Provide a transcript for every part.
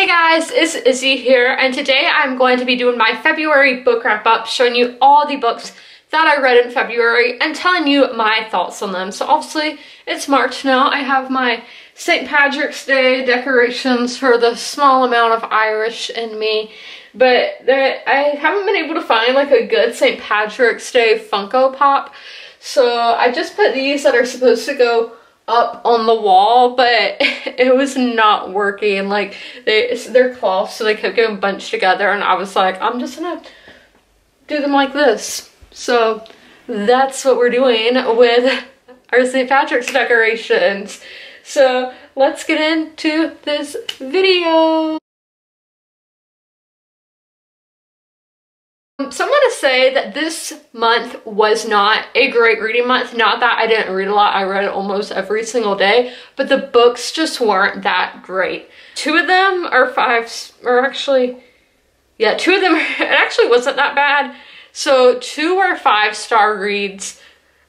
Hey guys, it's Izzy here, and today I'm going to be doing my February book wrap-up, showing you all the books that I read in February and telling you my thoughts on them. So obviously, it's March now. I have my St. Patrick's Day decorations for the small amount of Irish in me, but I haven't been able to find like a good St. Patrick's Day Funko Pop. So I just put these that are supposed to go up on the wall, but it was not working. Like they're cloth, so they kept getting bunched together, and I was like, I'm just gonna do them like this. So that's what we're doing with our St. Patrick's decorations. So let's get into this video. So I'm gonna say that this month was not a great reading month. Not that I didn't read a lot, I read almost every single day, but the books just weren't that great. Two of them are two of them, it actually wasn't that bad. So two were 5-star reads,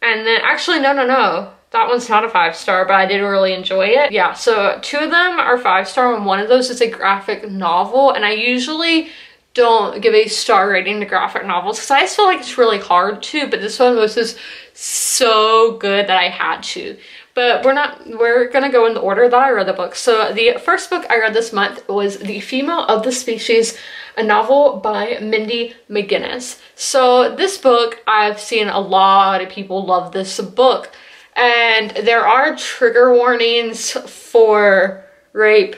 and then actually, no, that one's not a 5-star, but I did really enjoy it. Yeah, so two of them are 5-star, and one of those is a graphic novel, and I usually don't give a star rating to graphic novels because I just feel like it's really hard to, but this one was just so good that I had to. But we're gonna go in the order that I read the book. So the first book I read this month was The Female of the Species, a novel by Mindy McGinnis. So this book, I've seen a lot of people love this book, and there are trigger warnings for rape,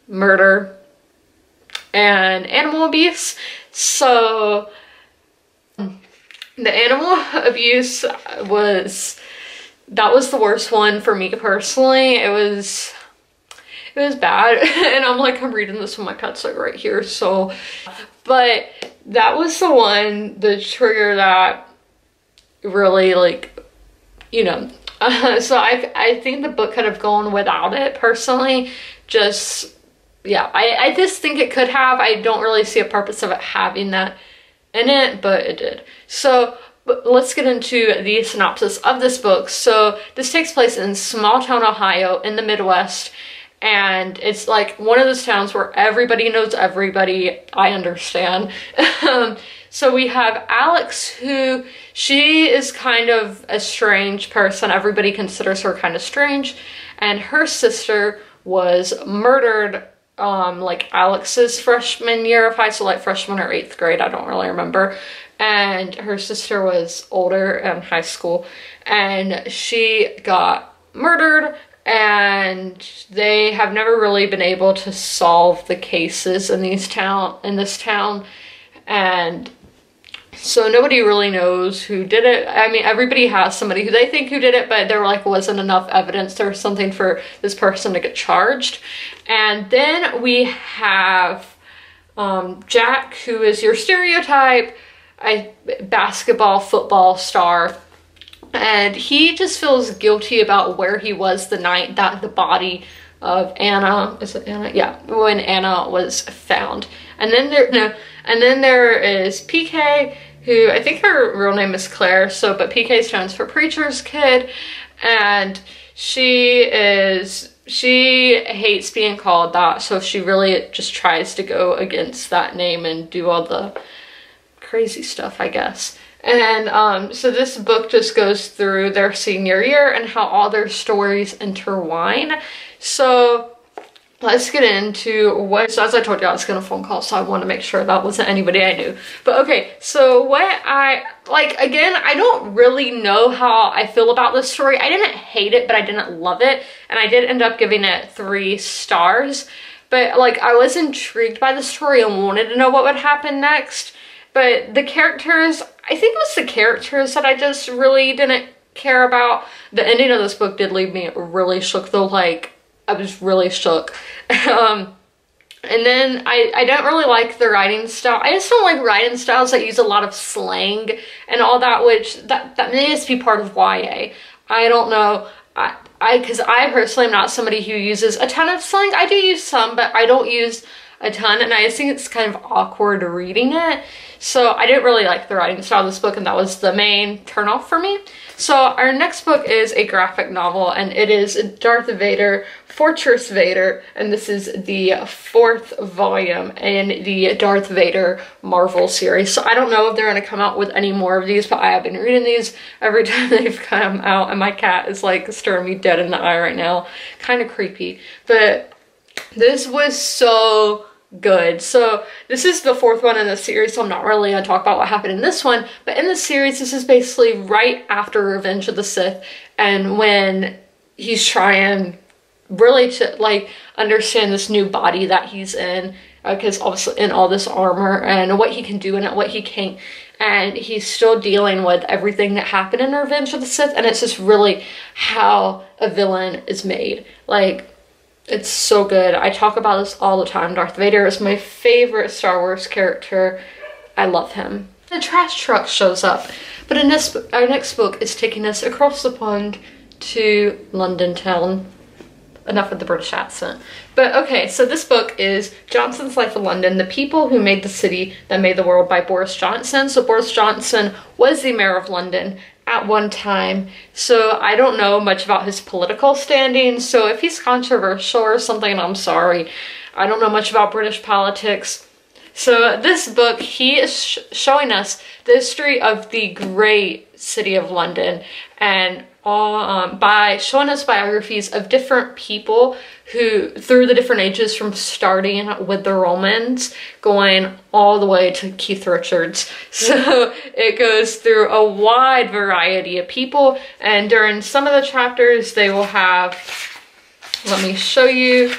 murder, and animal abuse. So the animal abuse was the worst one for me personally. It was bad, and I'm reading this with my pets like right here, so, but that was the trigger that really, like, you know, so I think the book could have gone without it personally. Just, yeah, I just think it could have. I don't really see a purpose of it having that in it, but it did. So let's get into the synopsis of this book. So this takes place in small town Ohio in the Midwest, and it's like one of those towns where everybody knows everybody. I understand. So we have Alex, who she is kind of a strange person. Everybody considers her kind of strange, and her sister was murdered like Alex's freshman year of high school, like freshman or 8th grade, I don't really remember. And her sister was older in high school, and she got murdered, and they have never really been able to solve the cases in this town, and so nobody really knows who did it. I mean, everybody has somebody who they think who did it, but there wasn't enough evidence or something for this person to get charged. And then we have Jack, who is your stereotype basketball, football star, and he just feels guilty about where he was the night that the body of Anna, is it Anna? Yeah, when Anna was found. And then there is PK, who I think her real name is Claire, so, but PK stands for preacher's kid, and she hates being called that, so she really just tries to go against that name and do all the crazy stuff, I guess. And so this book just goes through their senior year and how all their stories intertwine. So let's get into so as I told you, I was gonna phone call, so I want to make sure that wasn't anybody I knew. But okay, so what again, I don't really know how I feel about this story. I didn't hate it, but I didn't love it, and I did end up giving it 3 stars. But like, I was intrigued by the story and wanted to know what would happen next. But the characters, I think it was the characters that I just really didn't care about. The ending of this book did leave me really shook though, like, I was really shook. And then I don't really like the writing style. I just don't like writing styles that use a lot of slang and all that, which that may just be part of YA. I don't know. Because I personally am not somebody who uses a ton of slang. I do use some, but I don't use a ton, and I just think it's kind of awkward reading it. So I didn't really like the writing style of this book, and that was the main turnoff for me. So our next book is a graphic novel, and it is Darth Vader Fortress Vader, and this is the 4th volume in the Darth Vader Marvel series. So I don't know if they're going to come out with any more of these, but I have been reading these every time they've come out, and my cat is like staring me dead in the eye right now. Kind of creepy, but this was so good. So this is the 4th one in the series, so I'm not really going to talk about what happened in this one, but in the series, this is basically right after Revenge of the Sith, and when he's trying really to like understand this new body that he's in, because obviously in all this armor, and what he can do and what he can't, and he's still dealing with everything that happened in Revenge of the Sith, and it's just really how a villain is made. Like, it's so good. I talk about this all the time. Darth Vader is my favorite Star Wars character. I love him. The trash truck shows up, but in this, our next book is taking us across the pond to London town. Enough with the British accent. But okay, so this book is Johnson's Life in London, The People Who Made the City That Made the World by Boris Johnson. So Boris Johnson was the mayor of London at one time, so I don't know much about his political standing, so if he's controversial or something, I'm sorry. I don't know much about British politics. So this book, he is showing us the history of the great city of London, and by showing us biographies of different people who, through the different ages, from starting with the Romans going all the way to Keith Richards. So it goes through a wide variety of people, and during some of the chapters they will have, let me show you,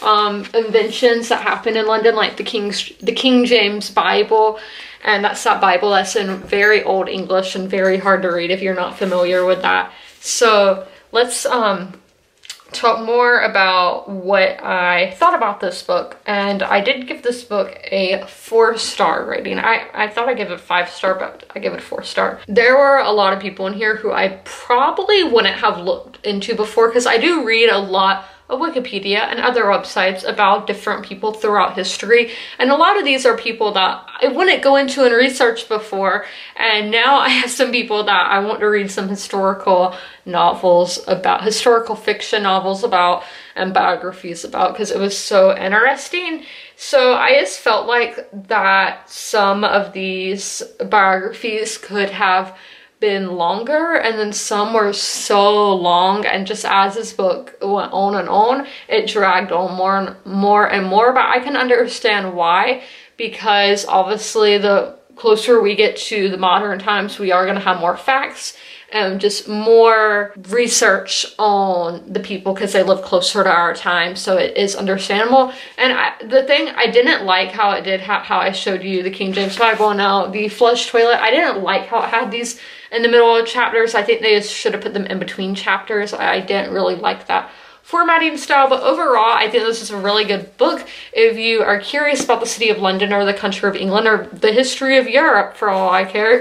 inventions that happened in London, like the King James Bible, and that's that Bible that's in very old English and very hard to read if you're not familiar with that. So let's talk more about what I thought about this book. And I did give this book a 4-star rating. I thought I'd give it 5-star, but I give it 4-star. There were a lot of people in here who I probably wouldn't have looked into before, because I do read a lot of Wikipedia and other websites about different people throughout history, and a lot of these are people that I wouldn't go into and research before, and now I have some people that I want to read some historical novels about, historical fiction novels about, and biographies about, because it was so interesting. So I just felt like that some of these biographies could have been longer, and then some were so long, and just as this book went on and on, it dragged on more and more, but I can understand why, because obviously the closer we get to the modern times, we are going to have more facts and just more research on the people, because they live closer to our time, so it is understandable. And the thing I didn't like how it did, how I showed you the King James Bible, now the flush toilet, I didn't like how it had these in the middle of chapters. I think they should have put them in between chapters. I didn't really like that formatting style, but overall I think this is a really good book if you are curious about the city of London or the country of England or the history of Europe, for all I care.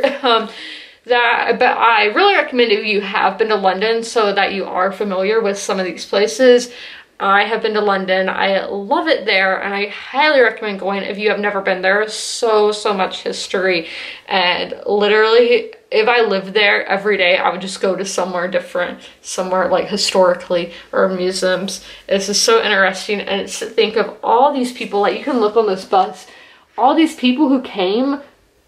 But I really recommend if you have been to London, so that you are familiar with some of these places. I have been to London. I love it there, and I highly recommend going if you have never been there. So much history, and literally if I lived there every day, I would just go to somewhere different, somewhere like historically or museums. It's just so interesting, and it's to think of all these people, like you can look on this bus, all these people who came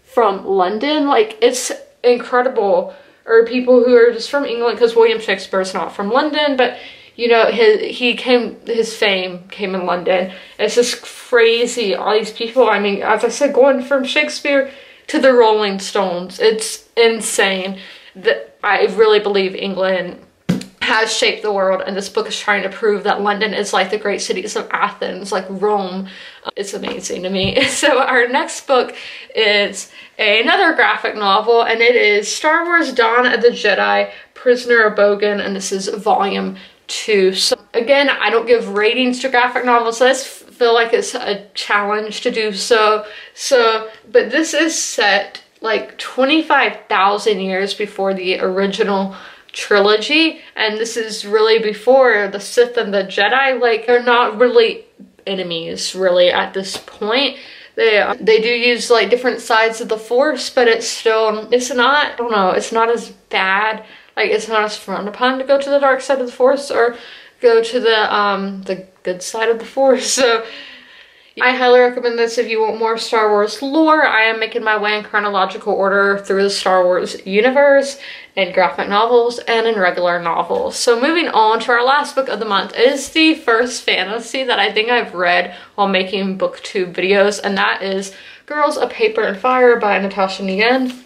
from London, like it's incredible. Or people who are just from England, because William Shakespeare's not from London, but you know, his fame came in London. It's just crazy, all these people. I mean, as I said, going from Shakespeare to the Rolling Stones, it's insane. That I really believe England has shaped the world, and this book is trying to prove that London is like the great cities of Athens, like Rome. It's amazing to me. So our next book is another graphic novel, and it is Star Wars Dawn of the Jedi, Prisoner of Bogan, and this is volume 2. So again, I don't give ratings to graphic novels, so I feel like it's a challenge to do so. But this is set like 25,000 years before the original trilogy, and this is really before the Sith and the Jedi. Like, they're not really enemies really at this point. They do use like different sides of the Force, but it's not, I don't know, it's not as bad. Like, it's not as frowned upon to go to the dark side of the Force or go to the good side of the Force. So I highly recommend this if you want more Star Wars lore. I am making my way in chronological order through the Star Wars universe in graphic novels and in regular novels. So moving on to our last book of the month is the first fantasy that I think I've read while making booktube videos, and that is Girls of Paper and Fire by Natasha Nguyen.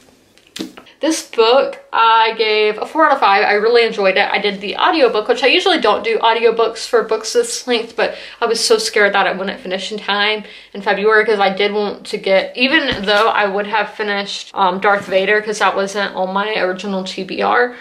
This book I gave a 4 out of 5. I really enjoyed it. I did the audiobook, which I usually don't do audiobooks for books this length, but I was so scared that I wouldn't finish in time in February because I did want to get, even though I would have finished Darth Vader because that wasn't on my original TBR,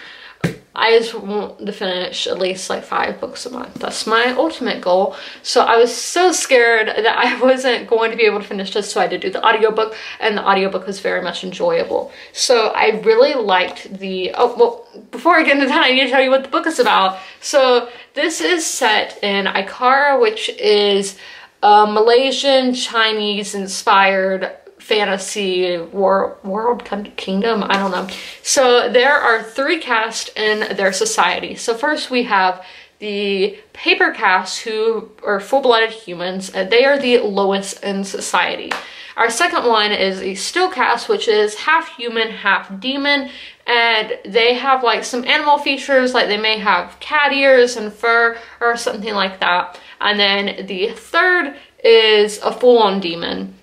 I just want to finish at least like 5 books a month. That's my ultimate goal. So I was so scared that I wasn't going to be able to finish this, so I did do the audiobook, and the audiobook was very much enjoyable. So I really liked the, oh, well, before I get into that, I need to tell you what the book is about. So this is set in Ikara, which is a Malaysian Chinese inspired fantasy world kingdom, I don't know. So there are 3 castes in their society. So first we have the paper caste, who are full-blooded humans, and they are the lowest in society. Our second one is a still caste, which is half human, half demon, and they have like some animal features, like they may have cat ears and fur or something like that. And then the third is a full-on demon.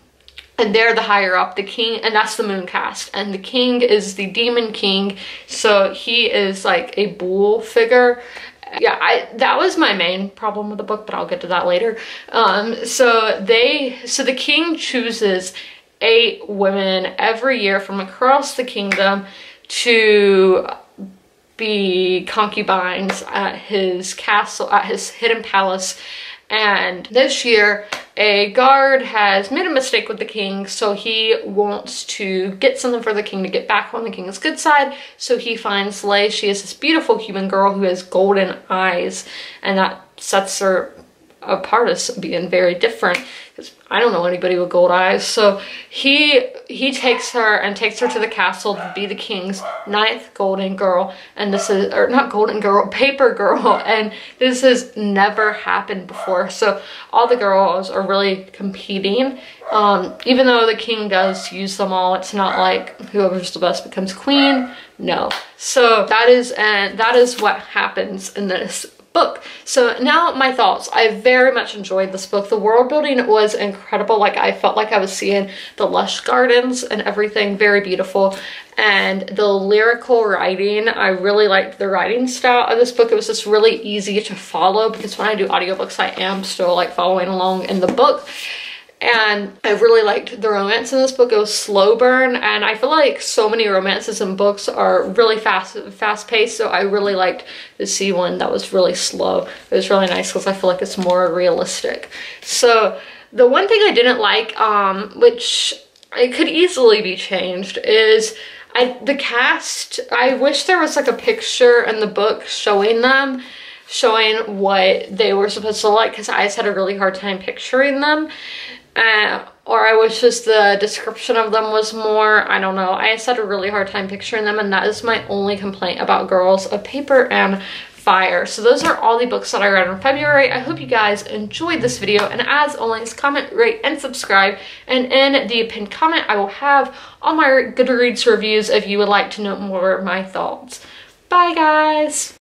And they're the higher up, the king, and that's the moon caste. And the king is the demon king, so he is like a bull figure. Yeah, that was my main problem with the book, but I'll get to that later. So the king chooses 8 women every year from across the kingdom to be concubines at his castle, at his hidden palace. And this year, a guard has made a mistake with the king, so he wants to get something for the king to get back on the king's good side. So he finds Lei. She is this beautiful human girl who has golden eyes, and that sets her apart as being very different, because I don't know anybody with gold eyes. So he takes her and takes her to the castle to be the king's 9th golden girl, and this is, or not golden girl, paper girl, and this has never happened before. So all the girls are really competing, even though the king does use them all. It's not like whoever's the best becomes queen. No. So that is what happens in this book. So now my thoughts. I very much enjoyed this book. The world building was incredible. Like, I felt like I was seeing the lush gardens and everything. Very beautiful. And the lyrical writing, I really liked the writing style of this book. It was just really easy to follow, because when I do audiobooks, I am still like following along in the book. And I really liked the romance in this book. It was slow burn, and I feel like so many romances in books are really fast paced, so I really liked to see one that was really slow. It was really nice because I feel like it's more realistic. So the one thing I didn't like, which it could easily be changed, is the cast. I wish there was like a picture in the book showing them, showing what they were supposed to look like, because I just had a really hard time picturing them. Or I wish just the description of them was more, I don't know. I just had a really hard time picturing them, and that is my only complaint about Girls of Paper and Fire. So those are all the books that I read in February. I hope you guys enjoyed this video, and as always, comment, rate, and subscribe. And in the pinned comment, I will have all my Goodreads reviews if you would like to know more of my thoughts. Bye, guys!